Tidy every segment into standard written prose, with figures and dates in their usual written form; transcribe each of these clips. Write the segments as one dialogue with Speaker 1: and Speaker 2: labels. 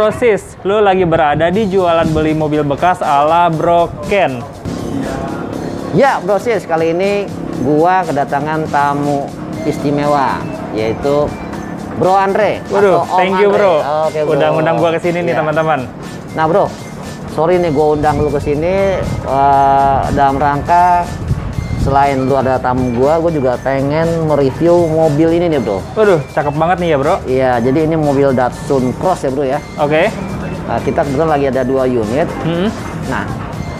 Speaker 1: Sis, lu lagi berada di jualan beli mobil bekas ala Bro Ken.
Speaker 2: Ya, Bro Sis, kali ini gua kedatangan tamu istimewa, yaitu Bro Andre.
Speaker 1: Waduh, thank you Bro.
Speaker 2: Oke, Bro.
Speaker 1: Udah ngundang gua ke sini nih, teman-teman.
Speaker 2: Nah, Bro, sorry nih gua undang lu ke sini dalam rangka selain lu ada tamu gua juga pengen mereview mobil ini nih, Bro.
Speaker 1: Waduh, cakep banget nih ya, Bro.
Speaker 2: Iya, jadi ini mobil Datsun Cross ya, Bro ya.
Speaker 1: Oke.
Speaker 2: Nah, kita kebetulan lagi ada 2 unit. Nah,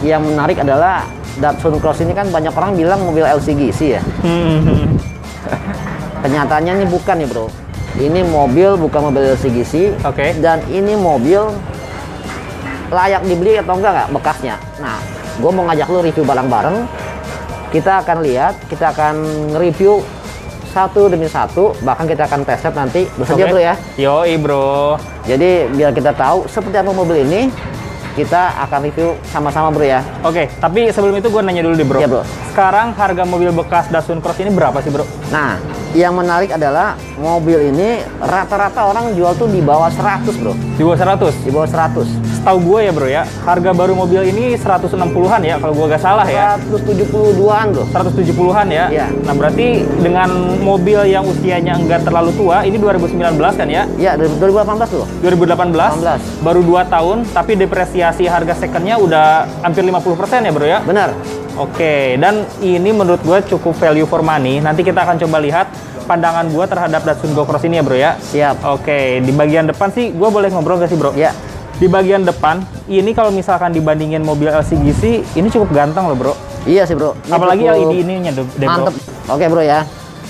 Speaker 2: yang menarik adalah Datsun Cross ini kan banyak orang bilang mobil LCGC ya. Kenyataannya ini bukan nih, Bro. Ini mobil bukan mobil LCGC.
Speaker 1: Oke.
Speaker 2: Dan ini mobil layak dibeli atau enggak bekasnya. Nah, gue mau ngajak lu review bareng-bareng. Kita akan lihat, kita akan review satu demi satu, bahkan kita akan test drive nanti. Bersedia, Bro ya?
Speaker 1: Yoi, Bro.
Speaker 2: Jadi biar kita tahu seperti apa mobil ini, kita akan review sama-sama, Bro ya.
Speaker 1: Oke, tapi sebelum itu gue nanya dulu deh, Bro.
Speaker 2: Iya, Bro.
Speaker 1: Sekarang harga mobil bekas Datsun Cross ini berapa sih, Bro?
Speaker 2: Nah, yang menarik adalah mobil ini rata-rata orang jual tuh di bawah 100, Bro.
Speaker 1: Di bawah 100?
Speaker 2: Di bawah 100.
Speaker 1: Setahu gue ya, Bro ya, harga baru mobil ini 160-an ya, kalau gue gak salah ya.
Speaker 2: 172-an, Bro.
Speaker 1: 170-an ya?
Speaker 2: Iya.
Speaker 1: Nah, berarti dengan mobil yang usianya enggak terlalu tua, ini 2019 kan ya?
Speaker 2: Iya, 2018 tuh.
Speaker 1: 2018,
Speaker 2: 18.
Speaker 1: baru 2 tahun, tapi depresiasi harga secondnya udah hampir 50% ya, Bro ya?
Speaker 2: Benar.
Speaker 1: Oke, dan ini menurut gue cukup value for money. Nanti kita akan coba lihat pandangan gue terhadap Datsun Go Cross ini ya, Bro ya?
Speaker 2: Siap.
Speaker 1: Oke, di bagian depan sih gue boleh ngobrol gak sih, Bro?
Speaker 2: Ya.
Speaker 1: Di bagian depan, ini kalau misalkan dibandingin mobil LCGC, ini cukup ganteng loh, Bro.
Speaker 2: Iya sih, Bro. Ini
Speaker 1: Apalagi
Speaker 2: cukup
Speaker 1: LED ininya, Bro.
Speaker 2: mantep. Oke, Bro ya.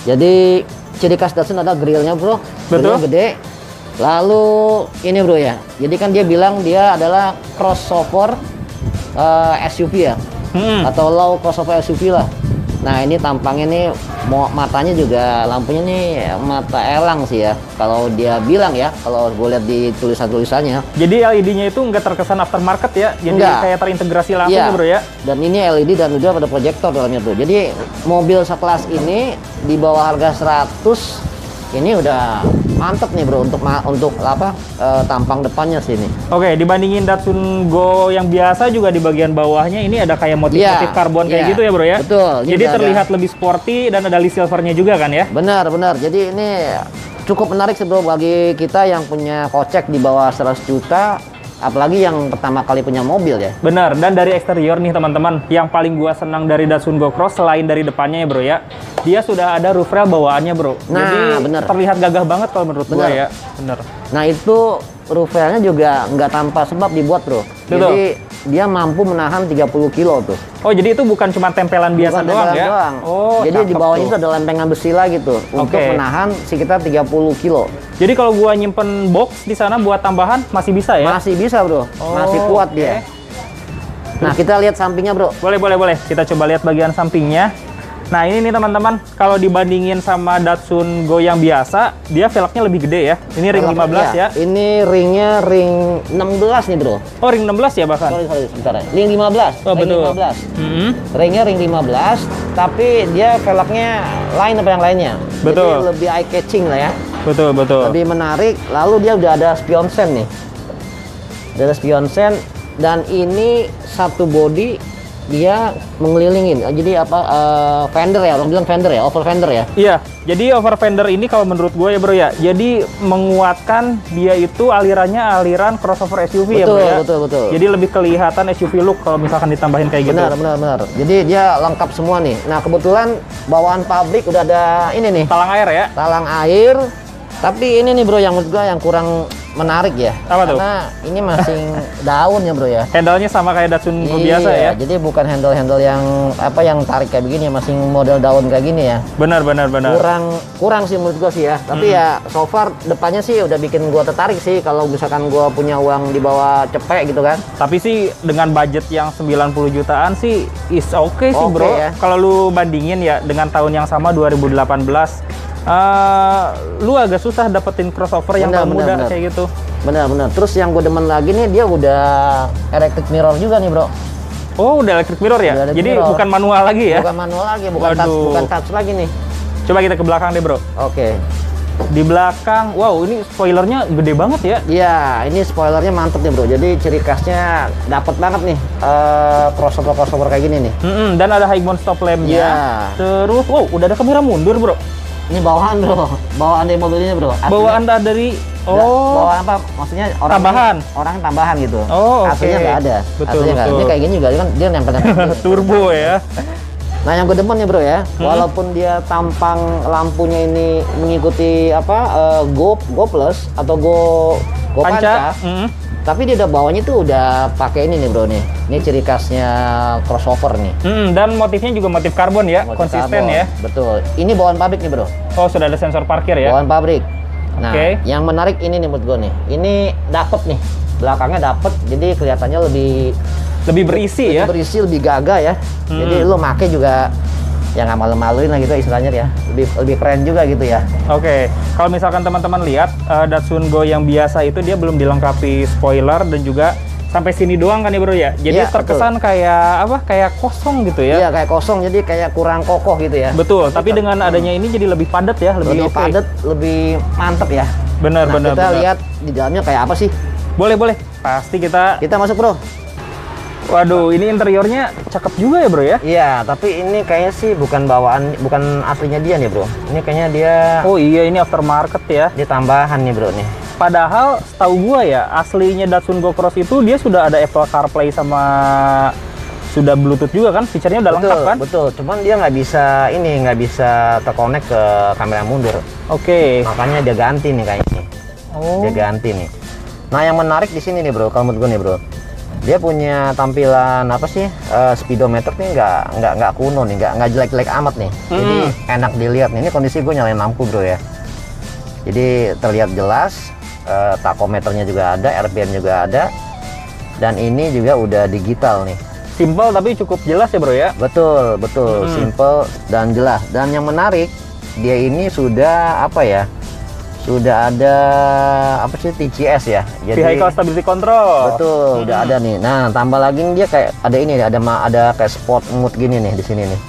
Speaker 2: Jadi ciri khas Datsun ada grillnya, Bro.
Speaker 1: Betul.
Speaker 2: Grillnya gede. Lalu ini, Bro ya. Jadi kan dia bilang dia adalah crossover SUV ya. Atau low crossover SUV lah. Nah, ini tampangnya nih matanya juga lampunya nih mata elang sih ya. Kalau dia bilang ya, kalau gue lihat di tulisannya.
Speaker 1: Jadi LED-nya itu nggak terkesan aftermarket ya? Jadi
Speaker 2: Enggak.
Speaker 1: kayak terintegrasi langsung
Speaker 2: Iya.
Speaker 1: ya, Bro ya?
Speaker 2: Dan ini LED dan juga ada proyektor dalamnya, Bro. Jadi mobil sekelas ini di bawah harga 100 ini udah mantep nih, Bro, untuk apa tampang depannya sini.
Speaker 1: Oke, dibandingin Datsun Go yang biasa juga di bagian bawahnya ini ada kayak motif-motif
Speaker 2: Iya,
Speaker 1: karbon kayak
Speaker 2: iya.
Speaker 1: gitu ya, Bro ya?
Speaker 2: Betul. Ini
Speaker 1: Jadi
Speaker 2: udah
Speaker 1: terlihat lebih sporty dan ada list silvernya juga kan ya?
Speaker 2: Benar. Jadi ini cukup menarik sih, Bro, bagi kita yang punya kocek di bawah 100 juta, apalagi yang pertama kali punya mobil ya.
Speaker 1: Benar, dan dari eksterior nih teman-teman, yang paling gua senang dari Datsun Go Cross selain dari depannya ya, Bro ya, dia sudah ada roof rail bawaannya, Bro.
Speaker 2: Nah,
Speaker 1: jadi
Speaker 2: bener.
Speaker 1: terlihat gagah banget kalau menurut gua
Speaker 2: Bener.
Speaker 1: ya. Bener.
Speaker 2: Nah, itu roof railnya juga nggak tanpa sebab dibuat, Bro.
Speaker 1: Betul.
Speaker 2: Jadi dia mampu menahan 30 kilo tuh.
Speaker 1: Oh, jadi itu bukan cuma tempelan biasa
Speaker 2: Bukan
Speaker 1: doang
Speaker 2: tempelan
Speaker 1: ya?
Speaker 2: doang.
Speaker 1: Oh,
Speaker 2: jadi di
Speaker 1: cakep
Speaker 2: bawahnya
Speaker 1: tuh.
Speaker 2: itu ada lempengan besi lagi tuh untuk
Speaker 1: Oke.
Speaker 2: menahan sekitar 30 kilo.
Speaker 1: Jadi kalau gua nyimpen box di sana buat tambahan masih bisa ya?
Speaker 2: Masih bisa, Bro. Masih kuat
Speaker 1: oke.
Speaker 2: dia. Nah, kita lihat sampingnya, Bro.
Speaker 1: Boleh. Kita coba lihat bagian sampingnya. Nah, ini nih teman-teman, kalau dibandingin sama Datsun Go yang biasa, dia velgnya lebih gede ya. Ini ring 15 ya.
Speaker 2: Ini ringnya ring 16 nih, Bro.
Speaker 1: Oh, ring 16 ya bahkan?
Speaker 2: Sorry, sebentar ya. Ring 15.
Speaker 1: Oh,
Speaker 2: ring
Speaker 1: betul.
Speaker 2: 15.
Speaker 1: Mm-hmm.
Speaker 2: Ringnya ring 15, tapi dia velgnya lain apa yang lainnya.
Speaker 1: Betul.
Speaker 2: Jadi lebih eye catching lah ya.
Speaker 1: Betul.
Speaker 2: Lebih menarik. Lalu dia udah ada spion sen nih. Udah ada spion sen, dan ini satu body dia mengelilingin. Jadi apa fender ya, orang bilang fender ya, over fender ya.
Speaker 1: Iya, jadi over fender ini kalau menurut gue ya, Bro ya, jadi menguatkan dia itu aliran crossover SUV ya, Bro ya.
Speaker 2: Betul.
Speaker 1: Jadi lebih kelihatan SUV look kalau misalkan ditambahin kayak gitu.
Speaker 2: Benar. Jadi dia lengkap semua nih. Nah, kebetulan bawaan pabrik udah ada ini nih,
Speaker 1: Talang air ya?
Speaker 2: talang air. Tapi ini nih, Bro, yang menurut gua yang kurang menarik ya.
Speaker 1: Apa tuh?
Speaker 2: Karena ini masing daun ya, Bro ya.
Speaker 1: Handle-nya sama kayak Datsun Go biasa ya?
Speaker 2: Jadi bukan handle-handle yang apa yang tarik kayak begini ya, masing model daun kayak gini ya.
Speaker 1: Benar.
Speaker 2: Kurang sih menurut gua sih ya. Tapi ya so far depannya sih udah bikin gua tertarik sih kalau misalkan gua punya uang di bawah cepek gitu kan.
Speaker 1: Tapi sih dengan budget yang 90 jutaan sih is okay sih,
Speaker 2: Oke
Speaker 1: Bro.
Speaker 2: ya.
Speaker 1: Kalau lu bandingin ya dengan tahun yang sama 2018, lu agak susah dapetin crossover yang
Speaker 2: Benar,
Speaker 1: muda
Speaker 2: benar.
Speaker 1: kayak gitu.
Speaker 2: Benar. Terus yang gue demen lagi nih, dia udah electric mirror juga nih, Bro.
Speaker 1: Oh, udah electric mirror ya?
Speaker 2: Udah electric
Speaker 1: Jadi
Speaker 2: mirror.
Speaker 1: bukan manual lagi ya?
Speaker 2: Bukan manual lagi, bukan
Speaker 1: Waduh.
Speaker 2: touch lagi nih.
Speaker 1: Coba kita ke belakang deh, Bro.
Speaker 2: Oke.
Speaker 1: Di belakang, wow ini spoilernya gede banget ya.
Speaker 2: Iya, ini spoilernya mantep nih bro. Jadi ciri khasnya dapet banget nih crossover kayak gini nih.
Speaker 1: Dan ada high mount stop lampnya.
Speaker 2: Iya.
Speaker 1: Terus, wow udah ada kamera mundur bro.
Speaker 2: Ini bawaan bro, bawaan dari mobil ini bro.
Speaker 1: Bawaan dari,
Speaker 2: bawaan apa? Maksudnya orang
Speaker 1: tambahan.
Speaker 2: Orang tambahan gitu.
Speaker 1: Oh, oke.
Speaker 2: Aslinya nggak ada.
Speaker 1: Betul,
Speaker 2: Aslinya nggak ada.
Speaker 1: betul.
Speaker 2: Ini kayak gini juga kan dia nempel-nempel.
Speaker 1: Turbo ya.
Speaker 2: Nah yang gue demen nih bro ya, walaupun dia tampang lampunya ini mengikuti Go Plus atau Go Panca, tapi dia udah bawahnya tuh udah pakai ini nih bro nih. Ini ciri khasnya crossover nih.
Speaker 1: Dan motifnya juga motif karbon ya,
Speaker 2: Motif
Speaker 1: konsisten
Speaker 2: karbon.
Speaker 1: ya.
Speaker 2: Betul. Ini bawaan pabrik nih bro.
Speaker 1: Oh sudah ada sensor parkir ya.
Speaker 2: Bawaan pabrik. Nah,
Speaker 1: Oke.
Speaker 2: yang menarik ini nih menurut gue nih. Ini dapet nih, belakangnya dapet, jadi kelihatannya
Speaker 1: Lebih berisi ya.
Speaker 2: berisi, lebih gagah ya. Jadi lu make juga ya nggak malu-maluin lah gitu istilahnya ya. Lebih keren juga gitu ya.
Speaker 1: Oke, kalau misalkan teman-teman lihat Datsun Go yang biasa itu dia belum dilengkapi spoiler dan juga sampai sini doang kan ya bro ya. Jadi
Speaker 2: Iya,
Speaker 1: terkesan kayak apa? Kayak kosong gitu ya.
Speaker 2: Iya kayak kosong, jadi kayak kurang kokoh gitu ya.
Speaker 1: Betul, tapi dengan adanya ini jadi lebih padat ya, lebih oke.
Speaker 2: padat, lebih mantep ya.
Speaker 1: Benar,
Speaker 2: Nah,
Speaker 1: benar,
Speaker 2: kita
Speaker 1: benar.
Speaker 2: lihat di dalamnya kayak apa sih?
Speaker 1: Boleh. Pasti kita.
Speaker 2: Kita masuk bro.
Speaker 1: Waduh, ini interiornya cakep juga ya bro ya.
Speaker 2: Iya, tapi ini kayaknya sih bukan aslinya dia nih bro. Ini kayaknya dia
Speaker 1: Oh iya, ini aftermarket ya.
Speaker 2: dia tambahan nih bro nih.
Speaker 1: Padahal setahu gua ya, aslinya Datsun Go Cross itu dia sudah ada Apple CarPlay sama sudah Bluetooth juga kan, fiturnya udah lengkap kan?
Speaker 2: Betul, cuman dia nggak bisa terkonek ke kamera mundur.
Speaker 1: Oke.
Speaker 2: Makanya dia ganti nih kayaknya.
Speaker 1: Oh.
Speaker 2: Dia ganti nih. Nah yang menarik di sini nih bro, kalau menurut gue nih bro, dia punya tampilan apa sih, speedometer nih nggak kuno nih, nggak jelek-jelek amat nih. Jadi enak dilihat nih. Ini kondisi gue nyalain lampu bro ya. Jadi terlihat jelas, takometernya juga ada, RPM juga ada, dan ini juga udah digital nih.
Speaker 1: Simple tapi cukup jelas ya bro ya.
Speaker 2: Betul, simple dan jelas. Dan yang menarik, dia ini sudah apa ya? Sudah ada apa sih, TCS ya. Jadi
Speaker 1: Vehicle Stability Control.
Speaker 2: betul, udah ada nih. Nah, tambah lagi nih dia kayak ada ini, ada kayak sport mode gini nih di sini nih.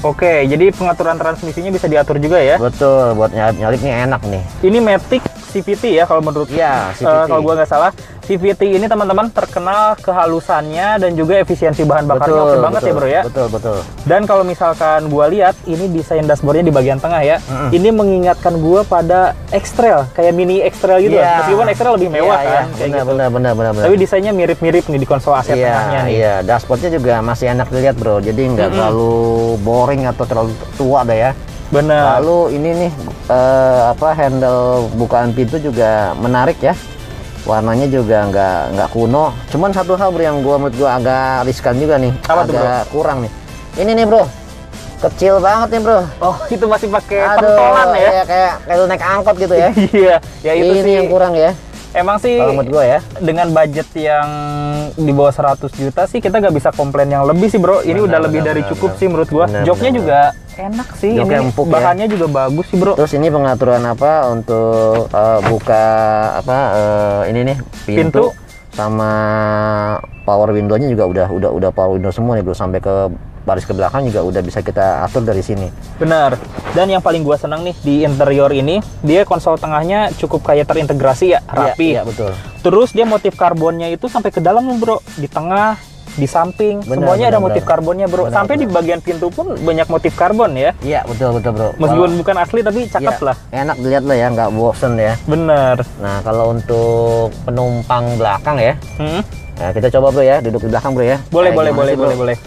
Speaker 1: Oke, jadi pengaturan transmisinya bisa diatur juga ya.
Speaker 2: Betul, buat nyalip nih enak nih.
Speaker 1: Ini Matic CVT ya kalau menurut
Speaker 2: Iya, CVT.
Speaker 1: kalau gua nggak salah. CVT ini teman-teman terkenal kehalusannya dan juga efisiensi bahan bakarnya oke banget ya bro ya.
Speaker 2: Betul.
Speaker 1: Dan kalau misalkan gua lihat ini desain dashboardnya di bagian tengah ya, ini mengingatkan gua pada X-Trail, kayak mini X-Trail gitu.
Speaker 2: Iya.
Speaker 1: Meskipun X-Trail lebih mewah kan, kayak gitu.
Speaker 2: Benar.
Speaker 1: Tapi desainnya mirip-mirip nih di konsol AC tengahnya nih.
Speaker 2: Iya, dashboardnya juga masih enak dilihat bro. Jadi nggak terlalu boring atau terlalu tua dah ya.
Speaker 1: Benar.
Speaker 2: Lalu ini nih handle bukaan pintu juga menarik ya. Warnanya juga nggak kuno. Cuman satu hal bro yang menurut gua agak riskan juga nih.
Speaker 1: Apa tuh, bro?
Speaker 2: Agak kurang nih. Ini nih bro, kecil banget nih bro.
Speaker 1: Oh, itu masih pakai
Speaker 2: Aduh,
Speaker 1: pentolan ya.
Speaker 2: iya, kayak lu naik angkot gitu ya.
Speaker 1: Iya, ya itu
Speaker 2: Ini
Speaker 1: sih.
Speaker 2: yang kurang ya.
Speaker 1: Emang sih
Speaker 2: Kalau menurut gua ya.
Speaker 1: dengan budget yang di bawah 100 juta sih kita nggak bisa komplain yang lebih sih bro. Ini udah lebih dari cukup sih menurut gua. Joknya juga enak sih.
Speaker 2: Joknya
Speaker 1: Ini
Speaker 2: empuk ya.
Speaker 1: bahannya juga bagus sih bro.
Speaker 2: Terus ini pengaturan apa untuk buka ini nih pintu, sama power window-nya juga udah power window semua nih bro, sampai ke baris ke belakang juga udah bisa kita atur dari sini.
Speaker 1: Benar. Dan yang paling gua senang nih di interior ini, dia konsol tengahnya cukup kayak terintegrasi ya, rapi.
Speaker 2: Iya, betul.
Speaker 1: Terus dia motif karbonnya itu sampai ke dalam loh bro, di tengah, di samping, semuanya ada motif karbonnya bro. Sampai di bagian pintu pun banyak motif karbon ya.
Speaker 2: Iya, betul bro.
Speaker 1: Meskipun bukan asli tapi cakep lah.
Speaker 2: Enak dilihat lah ya, nggak bosen ya.
Speaker 1: Bener.
Speaker 2: Nah kalau untuk penumpang belakang ya, nah, kita coba bro ya, duduk di belakang bro ya.
Speaker 1: Boleh.
Speaker 2: Gimana sih, bro?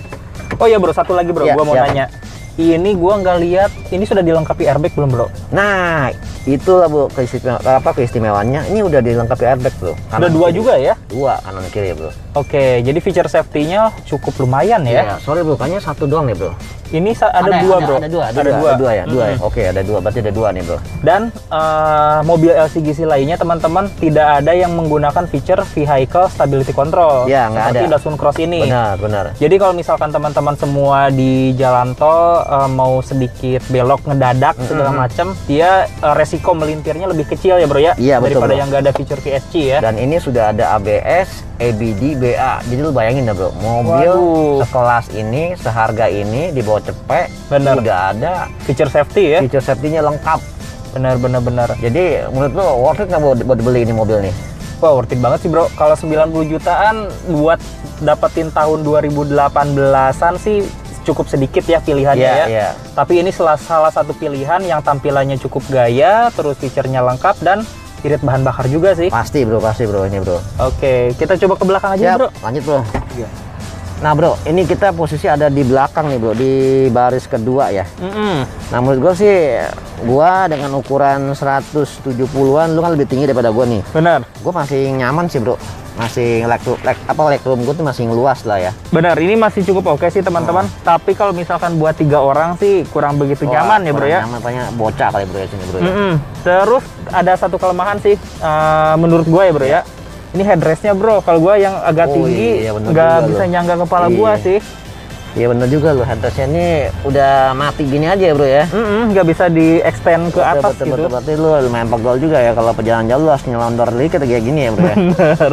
Speaker 1: Oh ya bro, satu lagi bro,
Speaker 2: Ya,
Speaker 1: gua mau
Speaker 2: siap.
Speaker 1: nanya. Ini gua nggak lihat, ini sudah dilengkapi airbag belum bro?
Speaker 2: Nah, itulah bu keistimewaannya. Ini udah dilengkapi airbag bro.
Speaker 1: Udah dua juga ya?
Speaker 2: Dua kanan kiri ya bro.
Speaker 1: Oke, jadi feature safety-nya cukup lumayan ya.
Speaker 2: Iya, sorry bro, kayaknya satu doang nih bro.
Speaker 1: Ini ada dua bro.
Speaker 2: Ada dua ya. Oke, ada dua. Berarti ada dua nih bro.
Speaker 1: Dan mobil LCGC lainnya teman-teman tidak ada yang menggunakan feature Vehicle Stability Control.
Speaker 2: Ya, nggak
Speaker 1: seperti
Speaker 2: ada.
Speaker 1: Datsun Cross ini.
Speaker 2: Benar.
Speaker 1: Jadi kalau misalkan teman-teman semua di jalan tol mau sedikit belok ngedadak segala macam, dia resiko melintirnya lebih kecil ya bro ya.
Speaker 2: Iya, betul,
Speaker 1: daripada
Speaker 2: bro.
Speaker 1: yang nggak ada feature VSC ya.
Speaker 2: Dan ini sudah ada ABS, ABD, BA. Jadi lu bayangin dah bro, mobil
Speaker 1: Waduh.
Speaker 2: sekelas ini, seharga ini, dibawa cepet,
Speaker 1: Benar.
Speaker 2: udah ada
Speaker 1: Feature safety ya.
Speaker 2: feature safety-nya lengkap.
Speaker 1: Benar.
Speaker 2: Jadi menurut lo worth it nggak buat beli ini mobil nih?
Speaker 1: Wah, worth it banget sih bro. Kalau 90 jutaan buat dapetin tahun 2018-an sih cukup sedikit ya pilihannya ya. Tapi ini salah satu pilihan yang tampilannya cukup gaya, terus fiturnya lengkap dan irit bahan bakar juga sih.
Speaker 2: Pasti bro ini bro.
Speaker 1: Oke, kita coba ke belakang aja bro.
Speaker 2: Lanjut bro. Nah bro, ini kita posisi ada di belakang nih bro, di baris kedua ya. Nah menurut gue sih, gua dengan ukuran 170-an, lu kan lebih tinggi daripada gua nih.
Speaker 1: Benar.
Speaker 2: Gue masih nyaman sih bro, masih legroom gue tuh masih luas lah ya.
Speaker 1: Benar, ini masih cukup oke sih teman-teman. Tapi kalau misalkan buat 3 orang sih kurang begitu nyaman ya bro ya.
Speaker 2: Nyaman, banyak bocah kali bro ya sini bro ya.
Speaker 1: Terus ada satu kelemahan sih, menurut gue ya bro ya. Ini headrestnya bro, kalau gue yang agak tinggi nggak bisa nyangga kepala gue sih.
Speaker 2: Iya bener juga loh, headrestnya ini udah mati gini aja bro ya.
Speaker 1: Nggak bisa di extend ke atas gitu.
Speaker 2: Berarti lu lumayan pegel juga ya kalau perjalanan jauh lu harus nyelondor dikit kayak gini ya bro ya.
Speaker 1: Bener.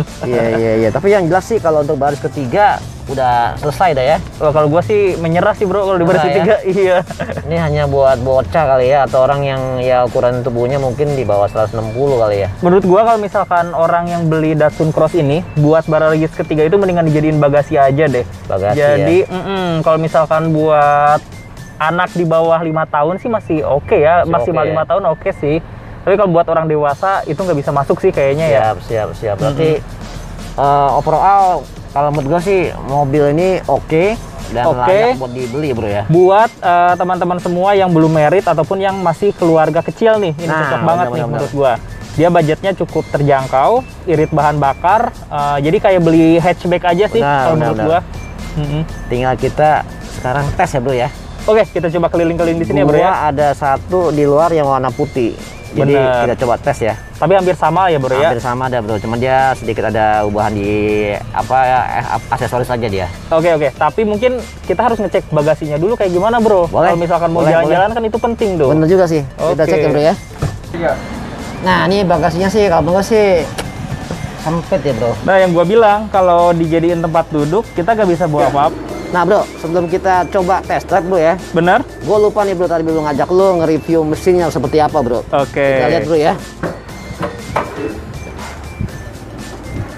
Speaker 2: Iya. Tapi yang jelas sih kalau untuk baris ketiga udah selesai dah ya.
Speaker 1: Kalau gue sih menyerah sih bro kalau di baris ketiga. Iya.
Speaker 2: Ini hanya buat bocah kali ya, atau orang yang ya ukuran tubuhnya mungkin di bawah 160 kali ya.
Speaker 1: Menurut gua kalau misalkan orang yang beli Datsun Cross ini buat baris ketiga itu mendingan dijadiin bagasi aja deh.
Speaker 2: Bagasi.
Speaker 1: Jadi kalau misalkan buat anak di bawah 5 tahun sih masih oke ya, maksimal 5 tahun oke sih. Tapi kalau buat orang dewasa itu nggak bisa masuk sih kayaknya ya.
Speaker 2: Siap. Berarti overall kalau menurut gue sih mobil ini oke dan layak buat dibeli bro ya.
Speaker 1: Buat teman-teman semua yang belum merit ataupun yang masih keluarga kecil nih, ini cocok banget nih menurut gua. Dia budgetnya cukup terjangkau, irit bahan bakar, jadi kayak beli hatchback aja sih kalau menurut gua.
Speaker 2: Tinggal kita sekarang tes ya bro ya.
Speaker 1: Oke, kita coba keliling-keliling di sini ya bro ya.
Speaker 2: Ada satu di luar yang warna putih. Jadi kita coba tes ya.
Speaker 1: Tapi hampir sama ya bro ya?
Speaker 2: Hampir sama ada bro, cuman dia sedikit ada ubahan di aksesoris aja dia.
Speaker 1: Oke. Tapi mungkin kita harus ngecek bagasinya dulu kayak gimana bro. Kalau misalkan mau jalan-jalan kan itu penting tuh.
Speaker 2: Bener juga sih. Kita cek ya bro ya. Iya. Nah ini bagasinya sih kalau menurut sih sempit ya bro.
Speaker 1: Nah yang gua bilang kalau dijadiin tempat duduk kita gak bisa bawa apa-apa.
Speaker 2: Nah bro, sebelum kita coba test drive bro ya.
Speaker 1: Bener?
Speaker 2: Gue lupa nih bro, tadi belum ngajak lo nge-review mesinnya seperti apa bro. Kita lihat bro ya.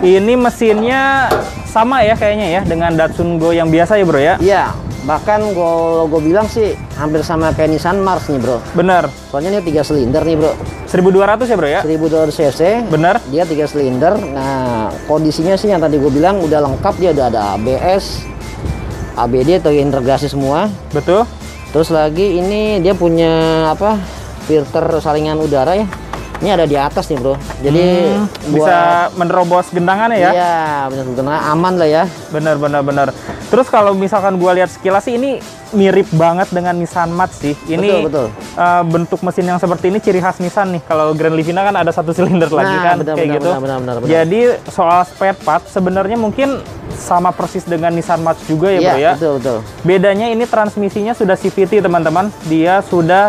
Speaker 1: Ini mesinnya sama ya kayaknya ya dengan Datsun Go yang biasa ya bro ya?
Speaker 2: Iya, bahkan gue bilang sih hampir sama kayak Nissan Mars nih bro.
Speaker 1: Bener.
Speaker 2: Soalnya ini 3 silinder nih bro.
Speaker 1: 1200 ya bro ya?
Speaker 2: 1200 cc.
Speaker 1: Bener.
Speaker 2: Dia 3 silinder. Nah kondisinya sih yang tadi gue bilang udah lengkap, dia udah ada ABS, ABD atau integrasi semua.
Speaker 1: Betul.
Speaker 2: Terus lagi ini dia punya apa? Filter saringan udara ya. Ini ada di atas nih bro. Jadi
Speaker 1: bisa menerobos genangannya ya?
Speaker 2: Iya, benar-benar aman lah ya.
Speaker 1: Benar. Terus kalau misalkan gua lihat sekilas sih ini mirip banget dengan Nissan Match sih. Ini
Speaker 2: betul.
Speaker 1: Bentuk mesin yang seperti ini ciri khas Nissan nih. Kalau Grand Livina kan ada 1 silinder lagi kan kayak gitu.
Speaker 2: Benar.
Speaker 1: Jadi soal spare part sebenarnya mungkin sama persis dengan Nissan Match juga ya bro ya.
Speaker 2: Betul.
Speaker 1: Bedanya ini transmisinya sudah CVT teman-teman. Dia sudah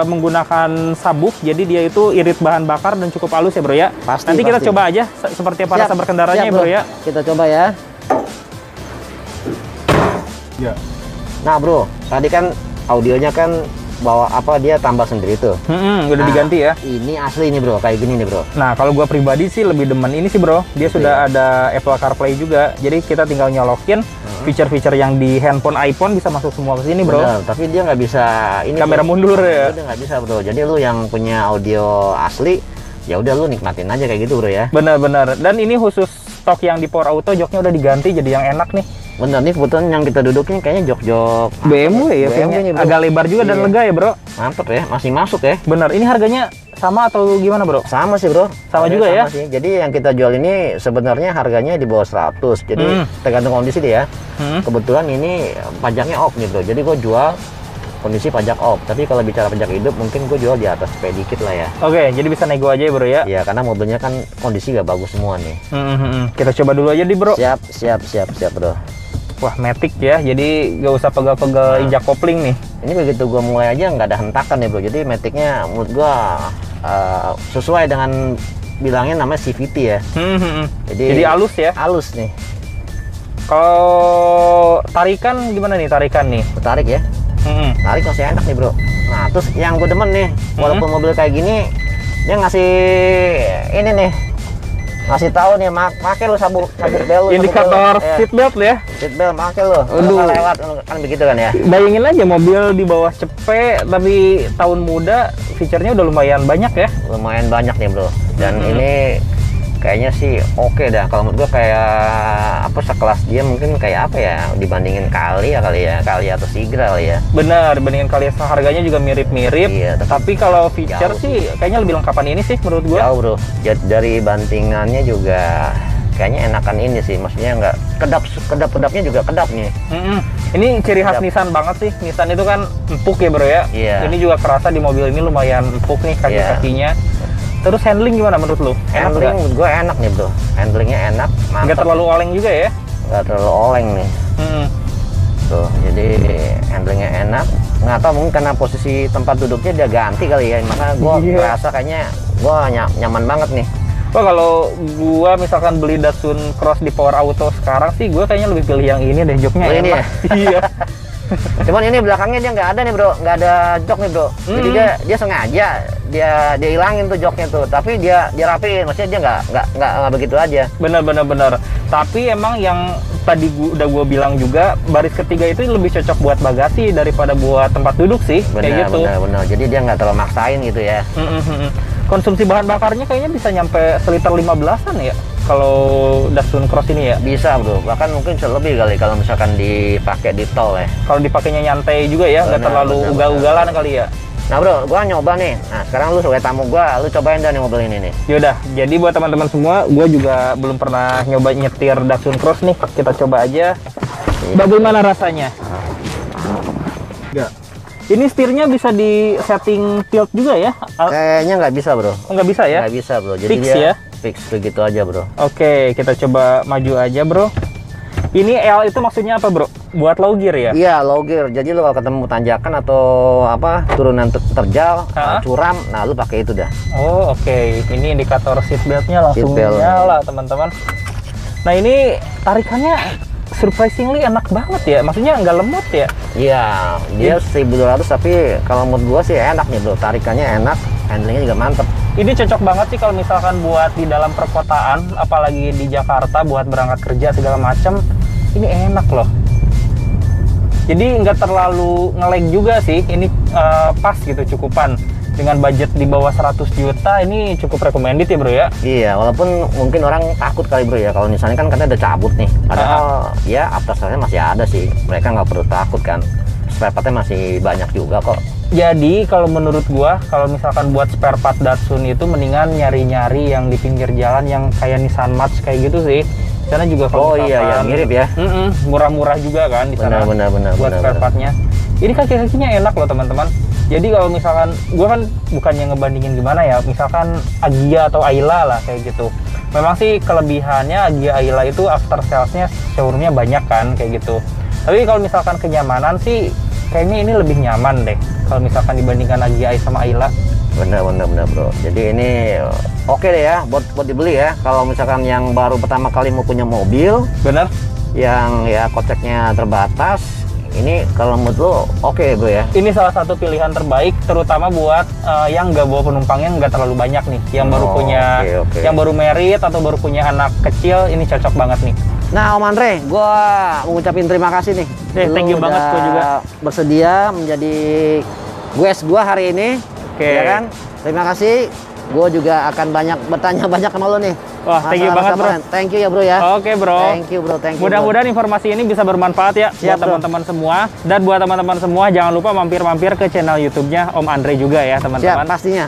Speaker 1: menggunakan sabuk, jadi dia itu irit bahan bakar dan cukup halus ya bro ya. Nanti kita coba aja seperti apa rasa berkendaranya ya bro ya.
Speaker 2: Kita coba ya. Nah bro, tadi kan audionya kan bawa dia tambah sendiri tuh.
Speaker 1: Udah diganti ya.
Speaker 2: Ini asli ini bro, kayak gini nih bro.
Speaker 1: Nah kalau gua pribadi sih lebih demen ini sih bro. Dia sudah ada Apple CarPlay juga. Jadi kita tinggal nyolokin feature-feature yang di handphone iPhone bisa masuk semua ke sini bro.
Speaker 2: Bener, tapi dia nggak bisa ini
Speaker 1: kamera mundur ya.
Speaker 2: Dia nggak bisa bro. Jadi lu yang punya audio asli, ya udah lu nikmatin aja kayak gitu bro ya.
Speaker 1: Bener. Dan ini khusus stok yang di Power Auto, joknya udah diganti jadi yang enak nih.
Speaker 2: Bener nih, kebetulan yang kita duduknya kayaknya jok-jok
Speaker 1: BMW ya, kayaknya agak lebar juga dan lega ya bro.
Speaker 2: Mantep ya, masih masuk ya.
Speaker 1: Bener, ini harganya sama atau gimana bro?
Speaker 2: Sama sih bro.
Speaker 1: Sama juga ya?
Speaker 2: Sih. Jadi yang kita jual ini sebenarnya harganya di bawah 100. Jadi tergantung kondisi dia. Kebetulan ini pajaknya off nih bro. Jadi gue jual kondisi pajak off. Tapi kalau bicara pajak hidup mungkin gue jual di atas dikit lah ya.
Speaker 1: Oke, jadi bisa nego aja ya bro ya?
Speaker 2: Iya, karena mobilnya kan kondisi gak bagus semua nih.
Speaker 1: Kita coba dulu aja nih bro.
Speaker 2: Siap bro.
Speaker 1: Wah, Matic ya, jadi gak usah pegal-pegal injak kopling nih.
Speaker 2: Ini begitu gua mulai aja nggak ada hentakan ya bro. Jadi Maticnya menurut gua sesuai dengan bilangnya namanya CVT ya.
Speaker 1: Jadi halus ya?
Speaker 2: Halus nih.
Speaker 1: Kalau tarikan gimana nih tarikan nih?
Speaker 2: Tarik ya? Tarik masih enak nih bro. Nah Nah, terus yang gue demen nih, walaupun mobil kayak gini, dia ngasih ini nih, ngasih tahu nih, pakai lu sabuk bel lu.
Speaker 1: Indikator seat belt ya.
Speaker 2: Seat belt pakai lu. Kalau lewat kan begitu kan ya.
Speaker 1: Bayangin aja mobil di bawah cepet tapi tahun muda, fiturnya udah lumayan banyak ya.
Speaker 2: Lumayan banyak nih, Bro. Dan ini kayaknya sih oke dah. Kalau menurut gua kayak apa, sekelas dia mungkin kayak apa ya, dibandingin kali atau Sigra kali ya.
Speaker 1: Benar, bandingin kali, harganya juga mirip-mirip.
Speaker 2: Iya,
Speaker 1: tapi kalau feature sih kayaknya lebih lengkapan ini sih menurut gua.
Speaker 2: Jauh, Bro. Dari bantingannya juga kayaknya enakan ini sih. Maksudnya nggak kedap-kedapnya juga kedap nih.
Speaker 1: Ini ciri khas Nissan banget sih. Nissan itu kan empuk ya, Bro ya.
Speaker 2: Iya.
Speaker 1: Ini juga kerasa di mobil ini lumayan empuk nih kaki-kakinya. Terus handling gimana menurut lu?
Speaker 2: Handling menurut gue enak nih, Bro. Handlingnya enak, mantap.
Speaker 1: Nggak terlalu oleng juga ya?
Speaker 2: Nggak terlalu oleng nih. Tuh, jadi handlingnya enak. Nggak tahu, mungkin karena posisi tempat duduknya dia ganti kali ya. Makanya gue merasa kayaknya gue nyaman banget nih.
Speaker 1: Wah, kalau gue misalkan beli Datsun Cross di Power Auto sekarang sih, gue kayaknya lebih pilih yang ini deh, joknya enak.
Speaker 2: Ini ya?
Speaker 1: Iya.
Speaker 2: Cuman ini belakangnya dia nggak ada nih, Bro, nggak ada jok nih, Bro. Jadi dia sengaja dia hilangin tuh joknya tuh, tapi dia rapiin, maksudnya dia nggak begitu aja.
Speaker 1: Bener. Tapi emang yang tadi udah gue bilang juga, baris ketiga itu lebih cocok buat bagasi daripada buat tempat duduk sih. Kayak gitu.
Speaker 2: Bener. Jadi dia nggak terlalu maksain gitu ya.
Speaker 1: Konsumsi bahan bakarnya kayaknya bisa nyampe seliter 15-an ya kalau Datsun Cross ini ya.
Speaker 2: Bisa, Bro, bahkan mungkin lebih kali kalau misalkan dipakai di tol ya.
Speaker 1: Kalau dipakainya nyantai juga ya, nggak terlalu ugal-ugalan kali ya.
Speaker 2: Nah, Bro, gua nyoba nih. Nah, sekarang lu sebagai tamu gua, lu cobain dah nih mobil ini nih.
Speaker 1: Yaudah, jadi buat teman-teman semua, gua juga belum pernah nyoba nyetir Datsun Cross nih. Kita coba aja. Bagaimana rasanya? Enggak. Ini setirnya bisa di setting tilt juga ya?
Speaker 2: Kayaknya nggak bisa, Bro.
Speaker 1: Nggak bisa ya?
Speaker 2: Nggak bisa, Bro. Jadi
Speaker 1: fix
Speaker 2: dia
Speaker 1: ya?
Speaker 2: Fix begitu aja, Bro.
Speaker 1: Oke, kita coba maju aja, Bro. Ini L itu maksudnya apa, Bro? Buat low gear ya?
Speaker 2: Iya, low gear. Jadi lu kalau ketemu tanjakan atau apa, turunan terjal, curam, nah lu pakai itu dah.
Speaker 1: Oh, oke. Ini indikator seat beltnya langsung nyala, teman-teman. Nah, ini tarikannya surprisingly enak banget ya. Maksudnya nggak lemot ya?
Speaker 2: Iya, dia 1200, tapi kalau menurut gua sih enak nih, Bro. Tarikannya enak, handlingnya juga mantep.
Speaker 1: Ini cocok banget sih kalau misalkan buat di dalam perkotaan, apalagi di Jakarta buat berangkat kerja segala macam. Ini enak loh. Jadi nggak terlalu nge-lag juga sih. Ini pas gitu, cukupan. Dengan budget di bawah 100 juta, ini cukup recommended ya, Bro ya?
Speaker 2: Iya, walaupun mungkin orang takut kali, Bro ya. Kalau misalnya kan katanya udah cabut nih. Padahal ya aftersale-nya masih ada sih. Mereka nggak perlu takut kan. Spare part-nya masih banyak juga kok.
Speaker 1: Jadi kalau menurut gua, kalau misalkan buat spare part Datsun itu mendingan nyari-nyari yang di pinggir jalan yang kayak Nissan March kayak gitu sih. Sana juga kalau
Speaker 2: iya, mirip ya.
Speaker 1: Murah-murah juga kan di sana.
Speaker 2: Benar.
Speaker 1: Buat spare part-nya. Ini kaki-kakinya enak loh, teman-teman. Jadi kalau misalkan gua kan bukannya ngebandingin gimana ya, misalkan Agya atau Ayla lah kayak gitu. Memang sih kelebihannya Agya Ayla itu after sales-nya showroom-nya banyak kan kayak gitu. Tapi kalau misalkan kenyamanan sih kayaknya ini lebih nyaman deh kalau misalkan dibandingkan Agya sama Ayla.
Speaker 2: Bener, Bro. Jadi ini oke deh ya buat dibeli ya. Kalau misalkan yang baru pertama kali mau punya mobil,
Speaker 1: bener,
Speaker 2: yang ya koceknya terbatas, ini kalau menurut lo oke, Bro ya.
Speaker 1: Ini salah satu pilihan terbaik, terutama buat yang nggak bawa penumpangnya nggak terlalu banyak nih, yang baru punya, yang baru merit atau baru punya anak kecil, ini cocok banget nih.
Speaker 2: Nah, Om Andre, gue mengucapin terima kasih nih.
Speaker 1: Thank you banget, gue juga
Speaker 2: bersedia menjadi guest gue hari ini. Ya kan? Terima kasih. Gue juga akan bertanya banyak sama lo nih.
Speaker 1: Wah, thank you banget, Bro.
Speaker 2: Thank you ya, Bro ya.
Speaker 1: Oke, Bro.
Speaker 2: Thank you, Bro.
Speaker 1: Mudah-mudahan informasi ini bisa bermanfaat ya buat teman-teman semua. Dan buat teman-teman semua, jangan lupa mampir-mampir ke channel YouTube-nya Om Andre juga ya, teman-teman.
Speaker 2: Siap, pastinya.